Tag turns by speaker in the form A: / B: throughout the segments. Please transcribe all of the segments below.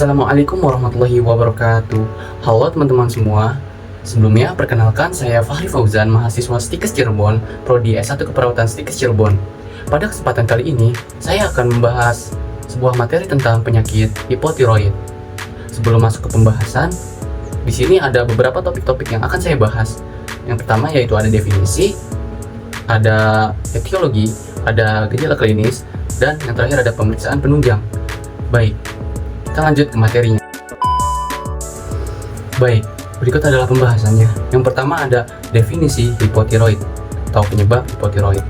A: Assalamualaikum warahmatullahi wabarakatuh. Halo teman-teman semua. Sebelumnya, perkenalkan saya Fahri Fauzan, mahasiswa Stikes Cirebon, Prodi S1 Keperawatan Stikes Cirebon. Pada kesempatan kali ini, saya akan membahas sebuah materi tentang penyakit hipotiroid. Sebelum masuk ke pembahasan, di sini ada beberapa topik-topik yang akan saya bahas. Yang pertama yaitu ada definisi, ada etiologi, ada gejala klinis, dan yang terakhir ada pemeriksaan penunjang. Baik, kita lanjut ke materinya. Baik, berikut adalah pembahasannya. Yang pertama ada definisi hipotiroid atau penyebab hipotiroid.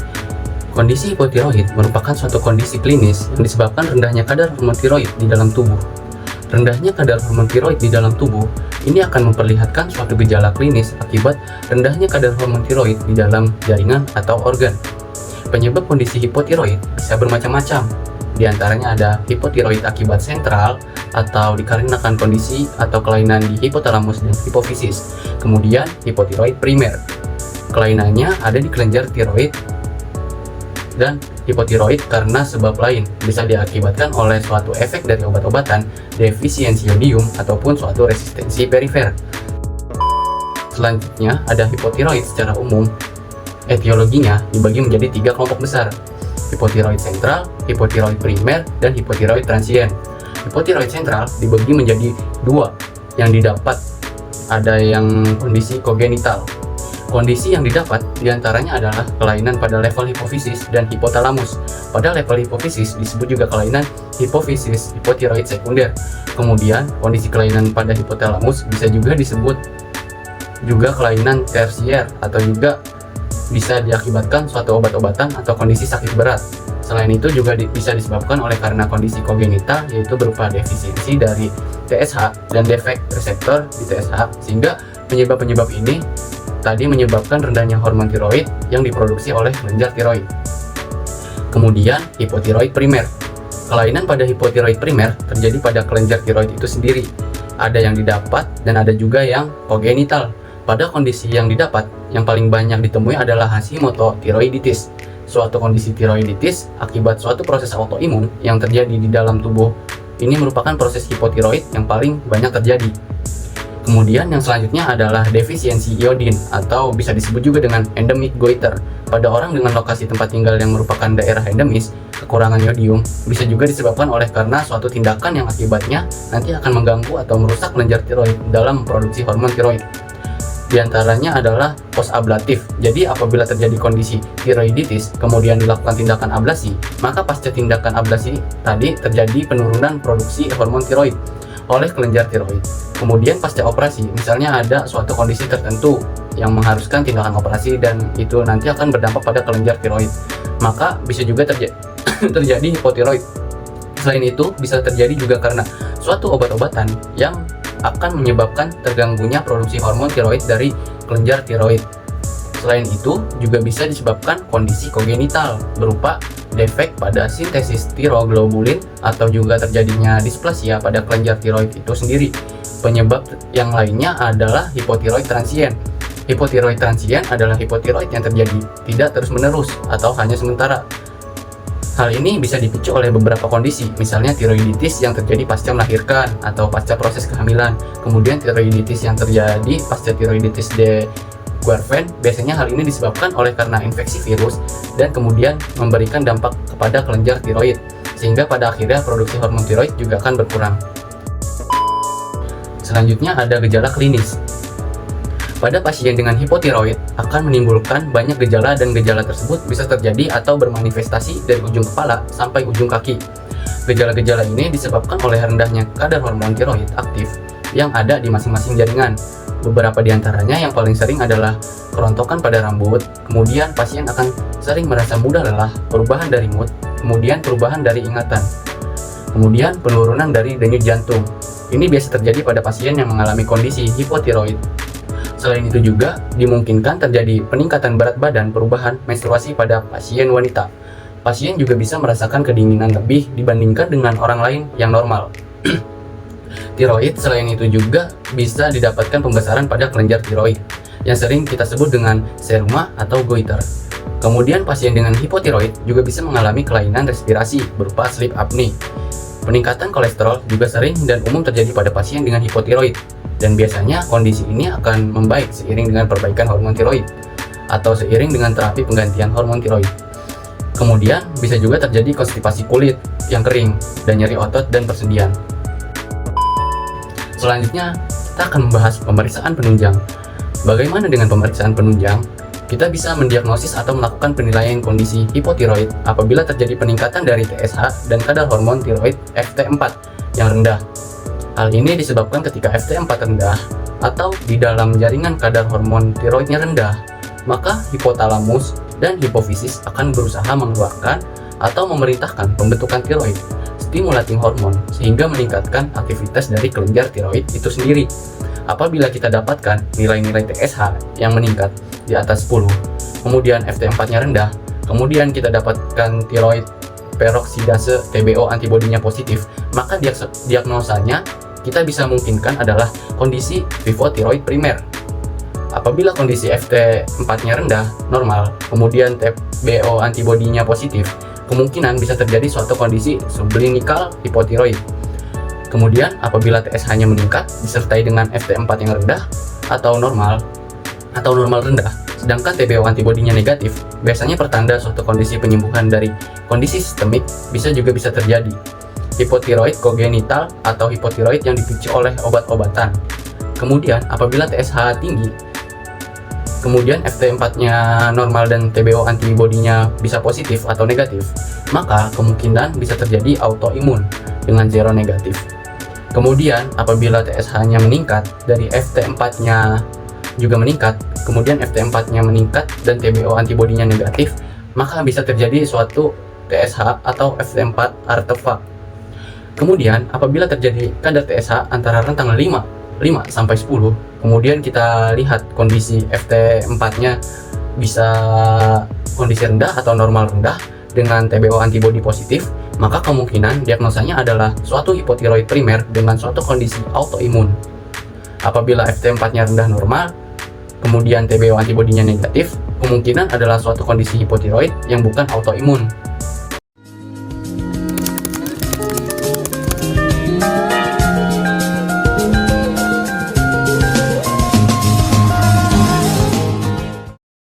A: Kondisi hipotiroid merupakan suatu kondisi klinis yang disebabkan rendahnya kadar hormon tiroid di dalam tubuh. Rendahnya kadar hormon tiroid di dalam tubuh ini akan memperlihatkan suatu gejala klinis akibat rendahnya kadar hormon tiroid di dalam jaringan atau organ. Penyebab kondisi hipotiroid bisa bermacam-macam. Di antaranya ada hipotiroid akibat sentral atau dikarenakan kondisi atau kelainan di hipotalamus dan hipofisis. Kemudian hipotiroid primer. Kelainannya ada di kelenjar tiroid dan hipotiroid karena sebab lain, bisa diakibatkan oleh suatu efek dari obat-obatan, defisiensi yodium ataupun suatu resistensi perifer. Selanjutnya ada hipotiroid secara umum. Etiologinya dibagi menjadi 3 kelompok besar: hipotiroid sentral, hipotiroid primer, dan hipotiroid transien. Hipotiroid sentral dibagi menjadi 2 yang didapat. Ada yang kondisi kongenital. Kondisi yang didapat diantaranya adalah kelainan pada level hipofisis dan hipotalamus. Pada level hipofisis disebut juga kelainan hipofisis hipotiroid sekunder. Kemudian kondisi kelainan pada hipotalamus bisa juga disebut juga kelainan tersier atau juga bisa diakibatkan suatu obat-obatan atau kondisi sakit berat. Selain itu juga bisa disebabkan oleh karena kondisi kongenital, yaitu berupa defisiensi dari TSH dan defek reseptor di TSH, sehingga penyebab-penyebab ini tadi menyebabkan rendahnya hormon tiroid yang diproduksi oleh kelenjar tiroid. Kemudian hipotiroid primer. Kelainan pada hipotiroid primer terjadi pada kelenjar tiroid itu sendiri. Ada yang didapat dan ada juga yang kongenital. Pada kondisi yang didapat, yang paling banyak ditemui adalah Hashimoto tiroiditis, suatu kondisi tiroiditis akibat suatu proses autoimun yang terjadi di dalam tubuh. Ini merupakan proses hipotiroid yang paling banyak terjadi. Kemudian yang selanjutnya adalah defisiensi iodin atau bisa disebut juga dengan endemic goiter. Pada orang dengan lokasi tempat tinggal yang merupakan daerah endemis, kekurangan yodium bisa juga disebabkan oleh karena suatu tindakan yang akibatnya nanti akan mengganggu atau merusak kelenjar tiroid dalam memproduksi hormon tiroid. Di antaranya adalah post-ablatif. Jadi apabila terjadi kondisi tiroiditis kemudian dilakukan tindakan ablasi, maka pasca tindakan ablasi tadi terjadi penurunan produksi hormon tiroid oleh kelenjar tiroid. Kemudian pasca operasi, misalnya ada suatu kondisi tertentu yang mengharuskan tindakan operasi dan itu nanti akan berdampak pada kelenjar tiroid, maka bisa juga terjadi hipotiroid. Selain itu bisa terjadi juga karena suatu obat-obatan yang akan menyebabkan terganggunya produksi hormon tiroid dari kelenjar tiroid. Selain itu juga bisa disebabkan kondisi kongenital berupa defek pada sintesis tiroglobulin atau juga terjadinya displasia pada kelenjar tiroid itu sendiri. Penyebab yang lainnya adalah hipotiroid transien. Hipotiroid transien adalah hipotiroid yang terjadi tidak terus-menerus atau hanya sementara. Hal ini bisa dipicu oleh beberapa kondisi, misalnya tiroiditis yang terjadi pasca melahirkan atau pasca proses kehamilan. Kemudian tiroiditis yang terjadi pasca tiroiditis de Guervain. Biasanya hal ini disebabkan oleh karena infeksi virus dan kemudian memberikan dampak kepada kelenjar tiroid, sehingga pada akhirnya produksi hormon tiroid juga akan berkurang. Selanjutnya ada gejala klinis. Pada pasien dengan hipotiroid akan menimbulkan banyak gejala dan gejala tersebut bisa terjadi atau bermanifestasi dari ujung kepala sampai ujung kaki. Gejala-gejala ini disebabkan oleh rendahnya kadar hormon tiroid aktif yang ada di masing-masing jaringan. Beberapa di antaranya yang paling sering adalah kerontokan pada rambut, kemudian pasien akan sering merasa mudah lelah, perubahan dari mood, kemudian perubahan dari ingatan, kemudian penurunan dari denyut jantung. Ini biasa terjadi pada pasien yang mengalami kondisi hipotiroid. Selain itu juga dimungkinkan terjadi peningkatan berat badan perubahan menstruasi pada pasien wanita. Pasien juga bisa merasakan kedinginan lebih dibandingkan dengan orang lain yang normal. Tiroid selain itu juga bisa didapatkan pembesaran pada kelenjar tiroid yang sering kita sebut dengan seruma atau goiter. Kemudian pasien dengan hipotiroid juga bisa mengalami kelainan respirasi berupa sleep apnea. Peningkatan kolesterol juga sering dan umum terjadi pada pasien dengan hipotiroid, dan biasanya kondisi ini akan membaik seiring dengan perbaikan hormon tiroid atau seiring dengan terapi penggantian hormon tiroid. Kemudian bisa juga terjadi konstipasi kulit yang kering dan nyeri otot dan persendian. Selanjutnya, kita akan membahas pemeriksaan penunjang. Bagaimana dengan pemeriksaan penunjang? Kita bisa mendiagnosis atau melakukan penilaian kondisi hipotiroid apabila terjadi peningkatan dari TSH dan kadar hormon tiroid FT4 yang rendah. Hal ini disebabkan ketika FT4 rendah atau di dalam jaringan kadar hormon tiroidnya rendah, maka hipotalamus dan hipofisis akan berusaha mengeluarkan atau memerintahkan pembentukan tiroid stimulating hormon sehingga meningkatkan aktivitas dari kelenjar tiroid itu sendiri. Apabila kita dapatkan nilai-nilai TSH yang meningkat di atas 10, kemudian FT4-nya rendah, kemudian kita dapatkan tiroid peroksidase TBO antibodinya positif, maka diagnosanya kita bisa mungkinkan adalah kondisi hipotiroid primer. Apabila kondisi FT4-nya rendah, normal, kemudian TBO antibodinya positif, kemungkinan bisa terjadi suatu kondisi subclinical hipotiroid. Kemudian apabila TSH-nya meningkat disertai dengan FT4 yang rendah atau normal rendah, sedangkan TBO antibodinya negatif, biasanya pertanda suatu kondisi penyembuhan dari kondisi sistemik bisa terjadi. Hipotiroid kongenital atau hipotiroid yang dipicu oleh obat-obatan. Kemudian apabila TSH tinggi, kemudian FT4-nya normal dan TBO antibodinya bisa positif atau negatif, maka kemungkinan bisa terjadi autoimun dengan zero negatif. Kemudian apabila TSH-nya meningkat dari FT4-nya juga meningkat, kemudian FT4-nya meningkat dan TBO antibodinya negatif, maka bisa terjadi suatu TSH atau FT4 artefak. Kemudian apabila terjadi kadar TSH antara rentang 5 sampai 10, kemudian kita lihat kondisi FT4-nya bisa kondisi rendah atau normal rendah dengan TBO antibodi positif, maka kemungkinan diagnosanya adalah suatu hipotiroid primer dengan suatu kondisi autoimun. Apabila FT4-nya rendah normal, kemudian TBO antibodinya negatif, kemungkinan adalah suatu kondisi hipotiroid yang bukan autoimun.